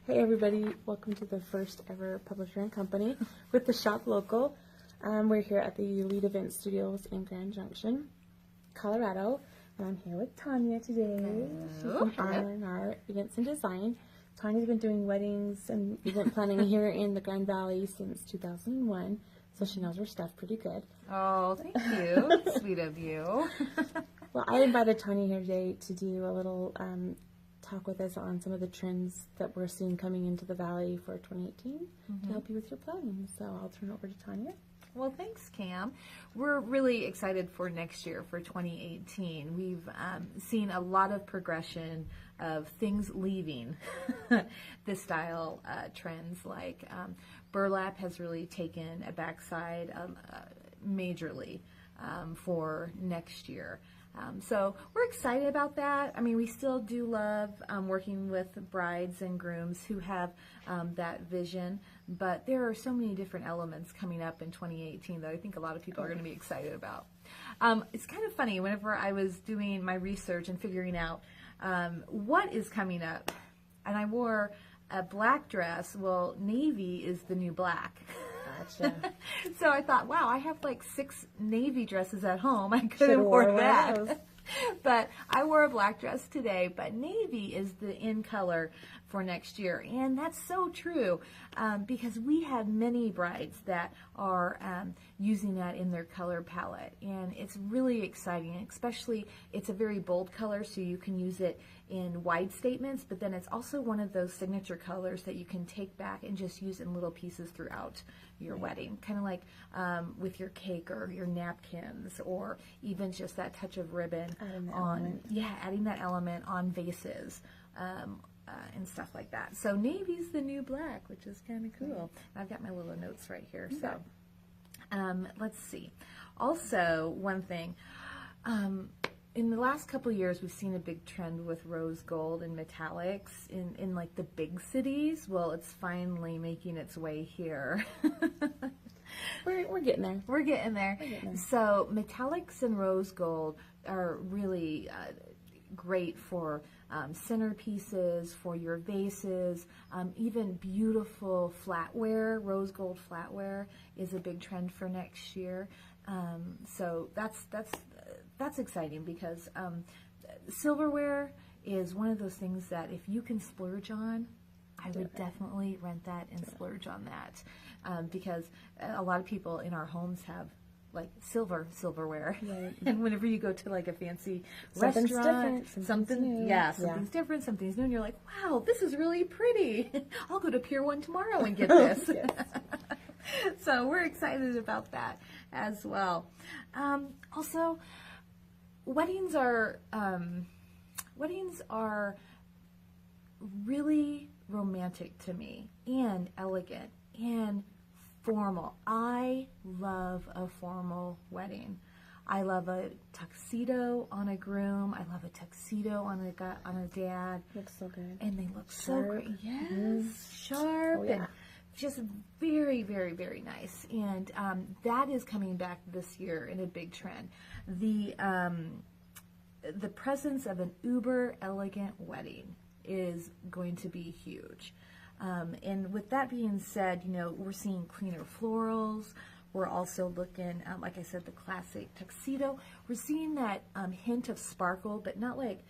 Hey everybody, welcome to the first ever Publisher and Company with the Shop Local. We're here at the Elite Event Studios in Grand Junction, Colorado, and I'm here with Tonja today. She's from R&R Events and Design. Tonja's been doing weddings and event planning here in the Grand Valley since 2001, so she knows her stuff pretty good. Oh, thank you. Sweet of you. Well, I invited Tonja here today to do a little talk with us on some of the trends that we're seeing coming into the Valley for 2018 to help you with your planning. So I'll turn it over to Tonja. Well, thanks, Cam. We're really excited for next year, for 2018. We've seen a lot of progression of things leaving the style trends, like burlap has really taken a backside majorly for next year. So we're excited about that. I mean, we still do love working with brides and grooms who have that vision, but there are so many different elements coming up in 2018 that I think a lot of people are going to be excited about. It's kind of funny, whenever I was doing my research and figuring out what is coming up, and I wore a black dress. Well, navy is the new black. Gotcha. So I thought, wow, I have like 6 navy dresses at home. I could have worn that. But I wore a black dress today, but navy is the in color for next year. And that's so true because we have many brides that are using that in their color palette. And it's really exciting, especially it's a very bold color, so you can use it in wide statements, but then it's also one of those signature colors that you can take back and just use in little pieces throughout your wedding, kind of like with your cake or your napkins, or even just that touch of ribbon on, adding that element on vases and stuff like that. So navy's the new black, which is kind of cool. I've got my little notes right here. So let's see. Also, one thing. In the last couple of years, we've seen a big trend with rose gold and metallics in like the big cities. Well, it's finally making its way here. We're getting there. We're getting there. So metallics and rose gold are really great for centerpieces, for your vases, even beautiful flatware. Rose gold flatware is a big trend for next year. So that's exciting because silverware is one of those things that if you can splurge on, I would definitely rent that and splurge on that because a lot of people in our homes have like silverware, and whenever you go to like a fancy restaurant, something's different, something's new, and you're like, wow, this is really pretty. I'll go to Pier 1 tomorrow and get this. So we're excited about that as well. Also, weddings are really romantic to me, and elegant and formal. I love a formal wedding. I love a tuxedo on a groom. I love a tuxedo on a dad. Looks so good. And they look so great. Yes, sharp. And just very, very, very nice. And that is coming back this year in a big trend. The presence of an uber elegant wedding is going to be huge. And with that being said, you know, we're seeing cleaner florals. We're also looking, like I said, the classic tuxedo. We're seeing that hint of sparkle, but not like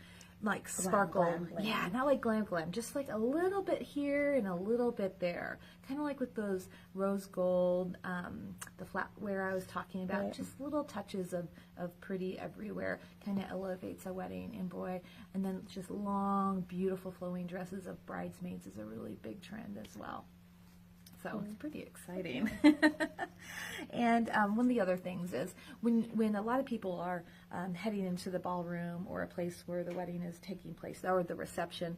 sparkle. Glam. Not like glam, just like a little bit here and a little bit there. Kind of like with those rose gold, the flatware I was talking about. Just little touches of pretty everywhere. Kind of elevates a wedding. And boy, and then just long, beautiful flowing dresses of bridesmaids is a really big trend as well. So it's pretty exciting. And one of the other things is when a lot of people are heading into the ballroom or a place where the wedding is taking place, or the reception,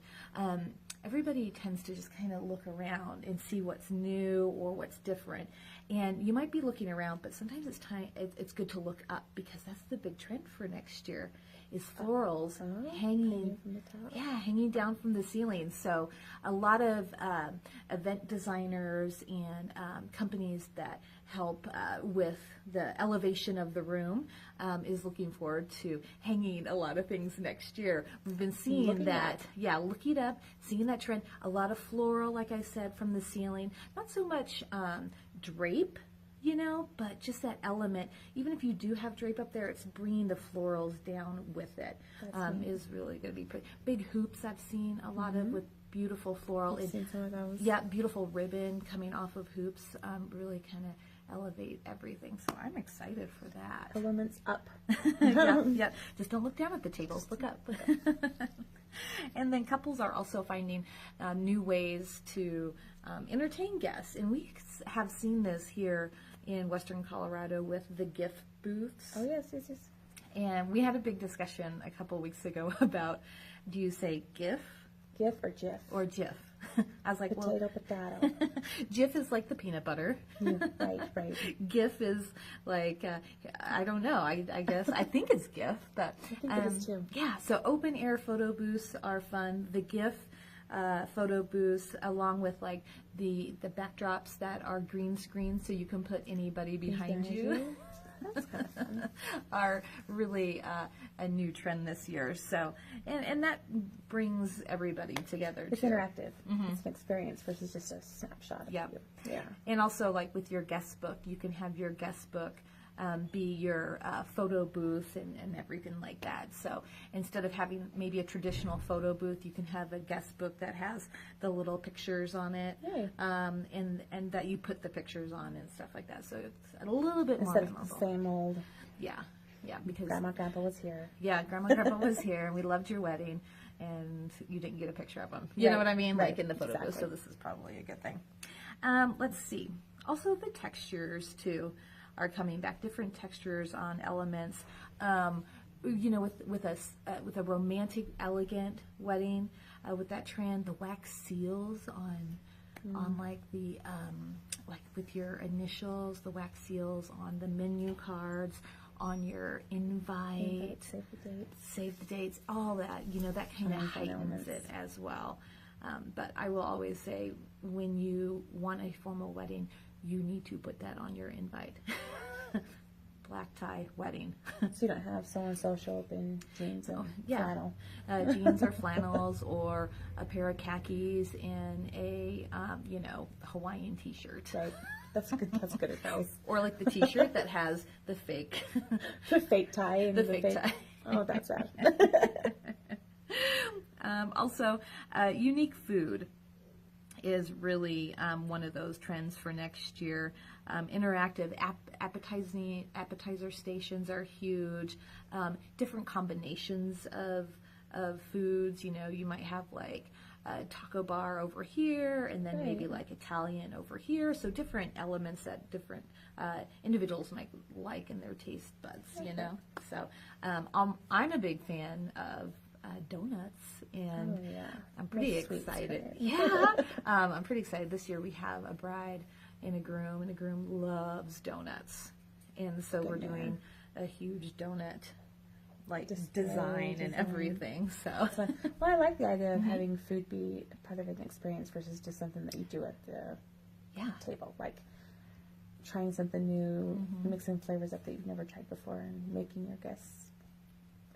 everybody tends to just kind of look around and see what's new or what's different. And you might be looking around, but sometimes it's good to look up, because that's the big trend for next year, is florals hanging from the top. hanging down from the ceiling. So a lot of event designers and companies that help with the elevation of the room is looking forward to hanging a lot of things next year. We've been seeing that, looking up, seeing that trend. A lot of floral, like I said, from the ceiling. Not so much drape, you know, but just that element. Even if you do have drape up there, it's bringing the florals down with it. Is really going to be pretty. Big hoops I've seen a lot of with beautiful floral. I've seen some of those. Yeah, beautiful ribbon coming off of hoops. Really kind of elevate everything. So I'm excited for that. Elements up. Yeah. Just don't look down at the tables. Look up. And then couples are also finding new ways to entertain guests. And we have seen this here in Western Colorado with the gift booths. Oh, yes. And we had a big discussion a couple weeks ago about, do you say GIF? GIF or GIF? Or GIF. I was like, potato. GIF is like the peanut butter. Right. GIF is like, I don't know, I guess, I think it's GIF, but I think it is too. Yeah, so open air photo booths are fun. The GIF photo booths, along with like the backdrops that are green screen, so you can put anybody behind you. That's kind of fun. Are really a new trend this year. So, and that brings everybody together. It's too. interactive. It's an experience versus just a snapshot of you. Yeah. And also, like with your guest book, you can have your guest book be your photo booth and everything like that. So instead of having maybe a traditional photo booth, you can have a guest book that has the little pictures on it, and that you put the pictures on and stuff like that. So it's a little bit more instead of the same old. Yeah, because Grandma, Grandpa was here. Yeah, Grandma, Grandpa was here, and we loved your wedding, and you didn't get a picture of them. You know what I mean? Right. Like in the photo booth. So this is probably a good thing. Let's see. Also, the textures too are coming back. Different textures on elements. You know, with a romantic, elegant wedding, with that trend, the wax seals on like the like with your initials, the wax seals on the menu cards, on your invite, save the dates, all that. You know, that kind of heightens it as well. But I will always say, when you want a formal wedding, you need to put that on your invite. Black tie wedding. So you don't have so-and-so show up in jeans and flannel. Jeans or flannels, or a pair of khakis and a Hawaiian t-shirt. Right. That's good advice. Or like the t-shirt that has the fake tie and the fake tie. Oh, that's right. Also, unique food is really one of those trends for next year. Interactive appetizer stations are huge. Different combinations of foods. You know, you might have like a taco bar over here, and then maybe like Italian over here. So different elements that different individuals might like in their taste buds. You know, so I'm a big fan of donuts, and I'm pretty excited. I'm pretty excited. This year we have a bride and a groom loves donuts, and so we're doing a huge donut like design and everything. So well, I like the idea of having food be part of an experience versus just something that you do at the table, like trying something new, mixing flavors up that you've never tried before, and making your guests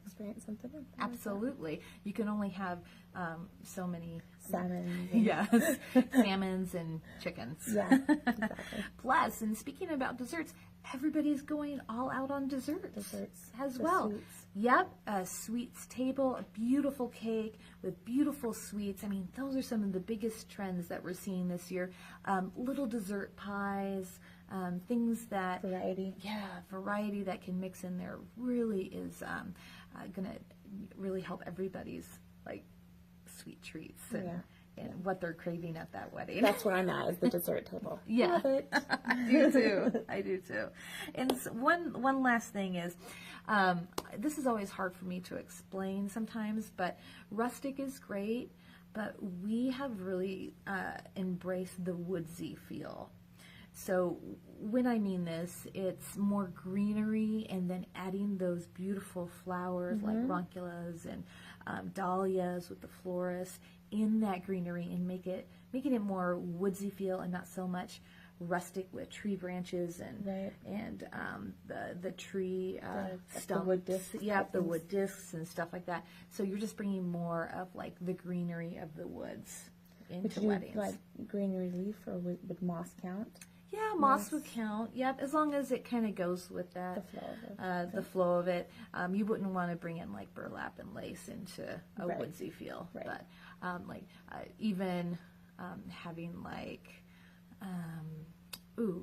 experience something new. Absolutely. You can only have so many salmons. Salmons and chickens. Yeah, exactly. Plus, and speaking about desserts, everybody's going all out on desserts as well. Sweets. Yep, a sweets table, a beautiful cake with beautiful sweets. I mean, those are some of the biggest trends that we're seeing this year. Little dessert pies, things that variety that can mix in there really is going to really help everybody's like sweet treats and what they're craving at that wedding. That's where I'm at, is the dessert table. Yeah, love it. I do too. And so one last thing is, this is always hard for me to explain sometimes, but rustic is great, but we have really embraced the woodsy feel. So when I mean this, it's more greenery and then adding those beautiful flowers like ranunculus and dahlias with the florist in that greenery and making it more woodsy feel and not so much rustic with tree branches and the tree stumps, the wood discs, the wood discs and stuff like that. So you're just bringing more of like the greenery of the woods into weddings. Like greenery leaf, or would moss count? Yeah, moss would count. Yep, as long as it kind of goes with that, the flow of it. You wouldn't want to bring in like burlap and lace into a woodsy feel, but even having like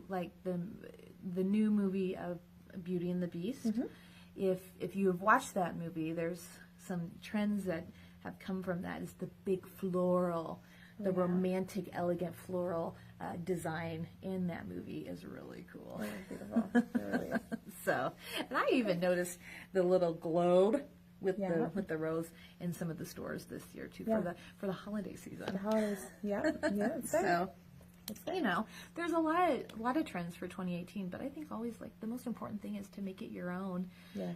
like the new movie of Beauty and the Beast. If you have watched that movie, there's some trends that have come from that. Is the big floral, the romantic, elegant floral design in that movie is really cool. Really beautiful. It really is. So, and I even noticed the little globe with the rose in some of the stores this year too for the holiday season. The holidays, So, you know, there's a lot of trends for 2018, but I think always like the most important thing is to make it your own,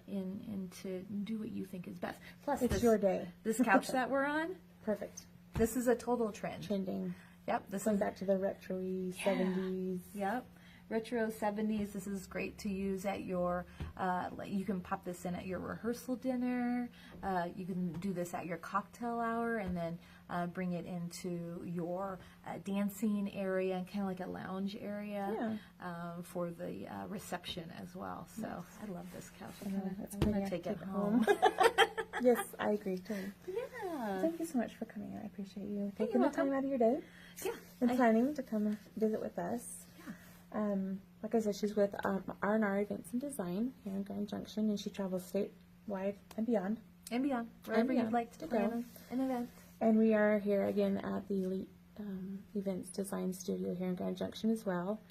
and to do what you think is best. Plus, it's your day. This couch that we're on, perfect. This is a total trend. Trending. Yep. This Going is back to the retro-y 70s. Yep. Retro 70s. This is great to use at your, you can pop this in at your rehearsal dinner. You can do this at your cocktail hour and then bring it into your dancing area and kind of like a lounge area for the reception as well. So I love this couch. I'm going to take it home. Yes, I agree, totally. Yeah. Thank you so much for coming. I appreciate you taking the time out of your day. Yeah. And planning to come visit with us. Like I said, she's with R&R Events and Design here in Grand Junction, and she travels statewide and beyond. And beyond, wherever you'd like to plan an event. And we are here again at the Elite Events Design Studio here in Grand Junction as well.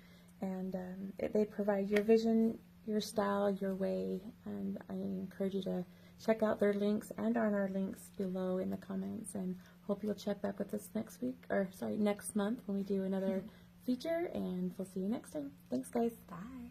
And they provide your vision, your style, your way, and I encourage you to check out their links and R&R links below in the comments, and hope you'll check back with us next month when we do another feature, and we'll see you next time. Thanks, guys. Bye.